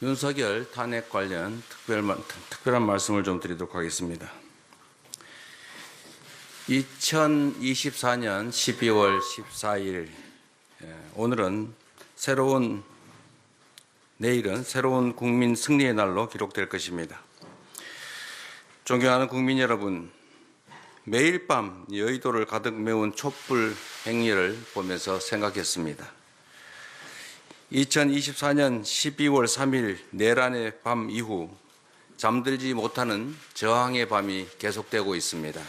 윤석열 탄핵 관련 특별한 말씀을 좀 드리도록 하겠습니다. 2024년 12월 14일, 내일은 새로운 국민 승리의 날로 기록될 것입니다. 존경하는 국민 여러분, 매일 밤 여의도를 가득 메운 촛불 행렬을 보면서 생각했습니다. 2024년 12월 3일 내란의 밤 이후 잠들지 못하는 저항의 밤이 계속되고 있습니다.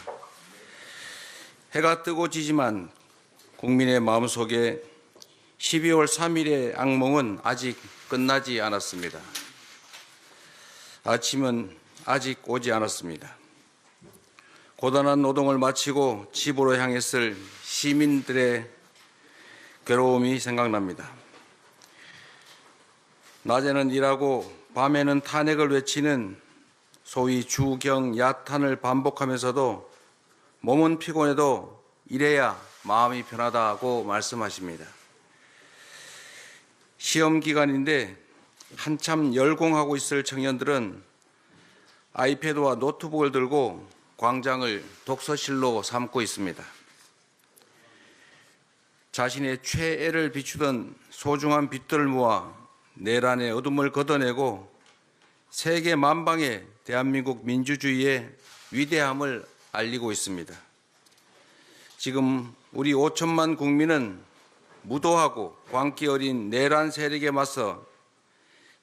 해가 뜨고 지지만 국민의 마음속에 12월 3일의 악몽은 아직 끝나지 않았습니다. 아침은 아직 오지 않았습니다. 고단한 노동을 마치고 집으로 향했을 시민들의 괴로움이 생각납니다. 낮에는 일하고 밤에는 탄핵을 외치는 소위 주경 야탄을 반복하면서도 몸은 피곤해도 이래야 마음이 편하다고 말씀하십니다. 시험 기간인데 한참 열공하고 있을 청년들은 아이패드와 노트북을 들고 광장을 독서실로 삼고 있습니다. 자신의 최애를 비추던 소중한 빛들을 모아 내란의 어둠을 걷어내고 세계 만방에 대한민국 민주주의의 위대함을 알리고 있습니다. 지금 우리 5천만 국민은 무도하고 광기 어린 내란 세력에 맞서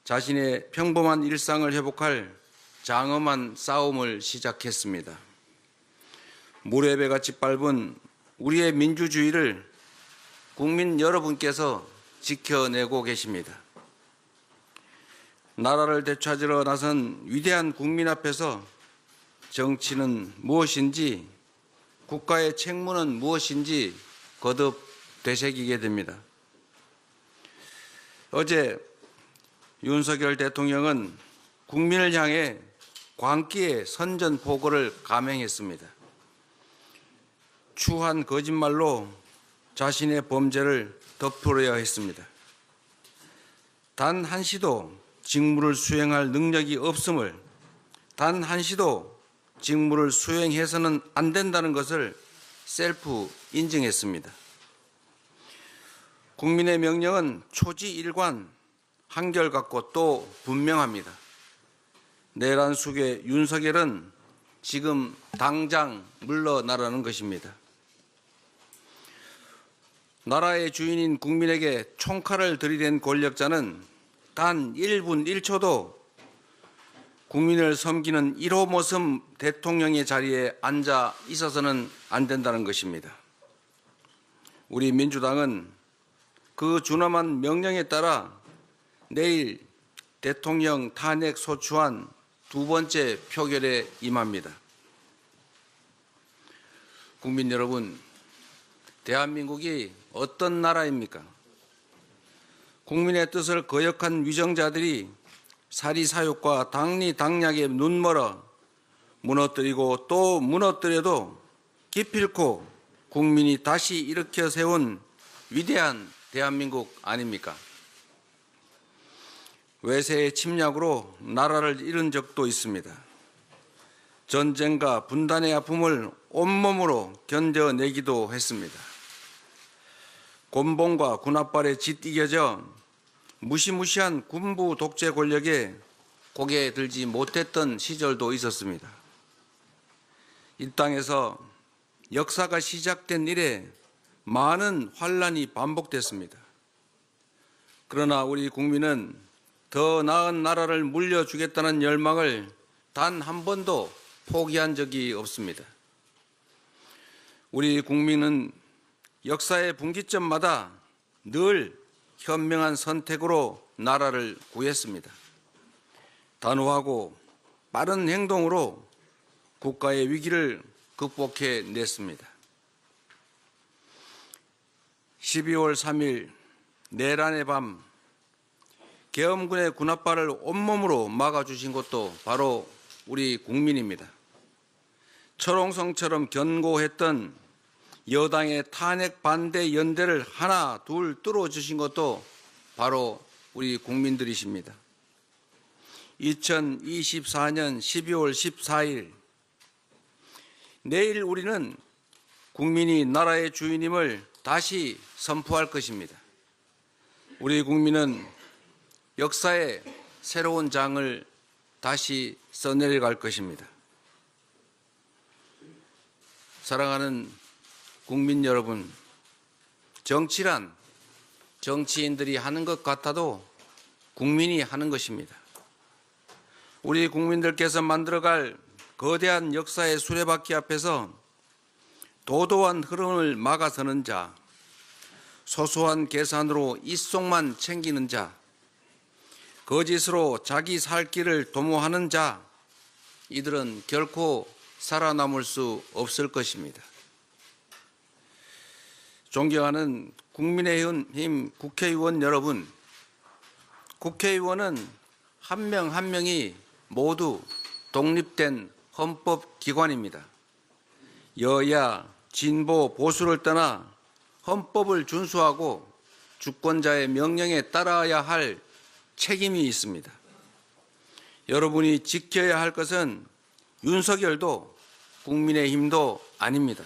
자신의 평범한 일상을 회복할 장엄한 싸움을 시작했습니다. 물의 배같이 밟은 우리의 민주주의를 국민 여러분께서 지켜내고 계십니다. 나라를 되찾으러 나선 위대한 국민 앞에서 정치는 무엇인지, 국가의 책무는 무엇인지 거듭 되새기게 됩니다. 어제 윤석열 대통령은 국민을 향해 광기의 선전포고를 감행했습니다. 추한 거짓말로 자신의 범죄를 덮으려 했습니다. 단 한시도 직무를 수행할 능력이 없음을, 단 한시도 직무를 수행해서는 안 된다는 것을 셀프 인증했습니다. 국민의 명령은 초지일관, 한결같고 또 분명합니다. 내란 속의 윤석열은 지금 당장 물러나라는 것입니다. 나라의 주인인 국민에게 총칼을 들이댄 권력자는 단 1분 1초도 국민을 섬기는 1호 모습 대통령의 자리에 앉아 있어서는 안 된다는 것입니다. 우리 민주당은 그 준엄한 명령에 따라 내일 대통령 탄핵 소추안 두 번째 표결에 임합니다. 국민 여러분, 대한민국이 어떤 나라입니까? 국민의 뜻을 거역한 위정자들이 사리사욕과 당리당략에 눈멀어 무너뜨리고 또 무너뜨려도 기필코 국민이 다시 일으켜 세운 위대한 대한민국 아닙니까? 외세의 침략으로 나라를 잃은 적도 있습니다. 전쟁과 분단의 아픔을 온몸으로 견뎌내기도 했습니다. 곤봉과 군합발에 짓이겨져 무시무시한 군부 독재 권력에 고개 들지 못했던 시절도 있었습니다. 이 땅에서 역사가 시작된 이래 많은 환란이 반복됐습니다. 그러나 우리 국민은 더 나은 나라를 물려주겠다는 열망을 단 한 번도 포기한 적이 없습니다. 우리 국민은 역사의 분기점마다 늘 현명한 선택으로 나라를 구했습니다. 단호하고 빠른 행동으로 국가의 위기를 극복해냈습니다. 12월 3일 내란의 밤 계엄군의 군합발을 온몸으로 막아주신 것도 바로 우리 국민입니다. 철옹성처럼 견고했던 여당의 탄핵 반대 연대를 하나 둘 뚫어주신 것도 바로 우리 국민들이십니다. 2024년 12월 14일 내일 우리는 국민이 나라의 주인임을 다시 선포할 것입니다. 우리 국민은 역사의 새로운 장을 다시 써내려갈 것입니다. 사랑하는 국민 여러분, 정치란 정치인들이 하는 것 같아도 국민이 하는 것입니다. 우리 국민들께서 만들어갈 거대한 역사의 수레바퀴 앞에서 도도한 흐름을 막아서는 자, 소소한 계산으로 이속만 챙기는 자, 거짓으로 자기 살 길을 도모하는 자, 이들은 결코 살아남을 수 없을 것입니다. 존경하는 국민의힘 국회의원 여러분, 국회의원은 한 명 한 명이 모두 독립된 헌법기관입니다. 여야, 진보, 보수를 떠나 헌법을 준수하고 주권자의 명령에 따라야 할 책임이 있습니다. 여러분이 지켜야 할 것은 윤석열도 국민의힘도 아닙니다.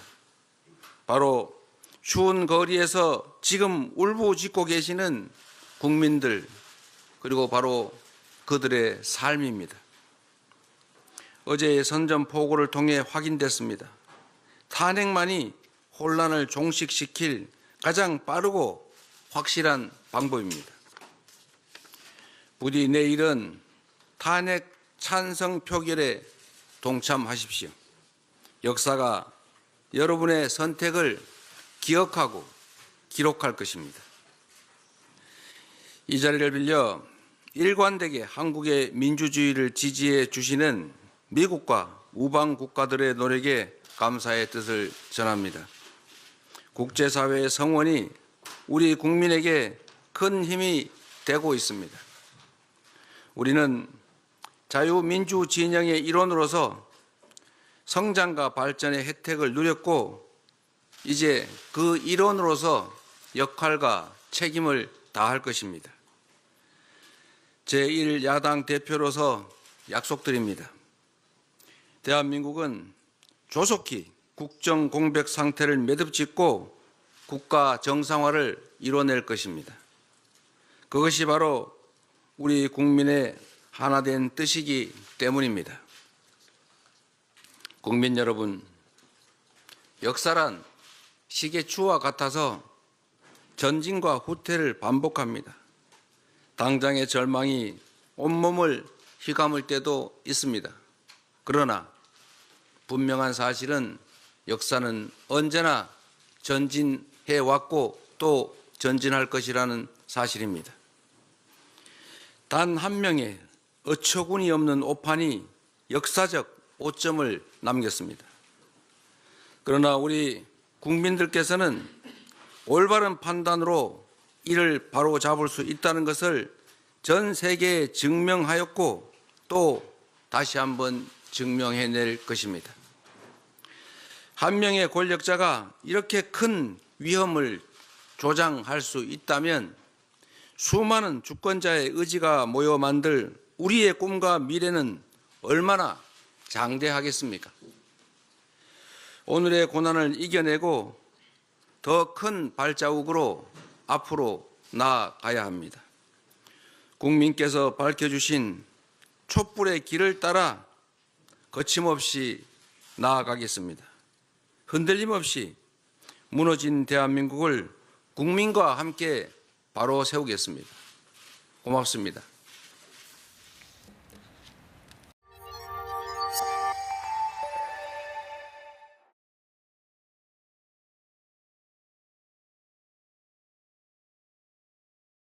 바로 추운 거리에서 지금 울부짖고 계시는 국민들, 그리고 바로 그들의 삶입니다. 어제의 선전포고를 통해 확인됐습니다. 탄핵만이 혼란을 종식시킬 가장 빠르고 확실한 방법입니다. 부디 내일은 탄핵 찬성 표결에 동참하십시오. 역사가 여러분의 선택을 기억하고 기록할 것입니다. 이 자리를 빌려 일관되게 한국의 민주주의를 지지해 주시는 미국과 우방 국가들의 노력에 감사의 뜻을 전합니다. 국제사회의 성원이 우리 국민에게 큰 힘이 되고 있습니다. 우리는 자유민주 진영의 일원으로서 성장과 발전의 혜택을 누렸고 이제 그 일원으로서 역할과 책임을 다할 것입니다. 제1야당 대표로서 약속드립니다. 대한민국은 조속히 국정 공백 상태를 매듭짓고 국가 정상화를 이뤄낼 것입니다. 그것이 바로 우리 국민의 하나된 뜻이기 때문입니다. 국민 여러분, 역사란 시계추와 같아서 전진과 후퇴를 반복합니다. 당장의 절망이 온몸을 휘감을 때도 있습니다. 그러나 분명한 사실은 역사는 언제나 전진해 왔고 또 전진할 것이라는 사실입니다. 단 한 명의 어처구니 없는 오판이 역사적 오점을 남겼습니다. 그러나 우리 국민들께서는 올바른 판단으로 이를 바로잡을 수 있다는 것을 전 세계에 증명하였고 또 다시 한번 증명해낼 것입니다. 한 명의 권력자가 이렇게 큰 위험을 조장할 수 있다면 수많은 주권자의 의지가 모여 만들 우리의 꿈과 미래는 얼마나 장대하겠습니까? 오늘의 고난을 이겨내고 더 큰 발자국으로 앞으로 나아가야 합니다. 국민께서 밝혀주신 촛불의 길을 따라 거침없이 나아가겠습니다. 흔들림 없이 무너진 대한민국을 국민과 함께 바로 세우겠습니다. 고맙습니다.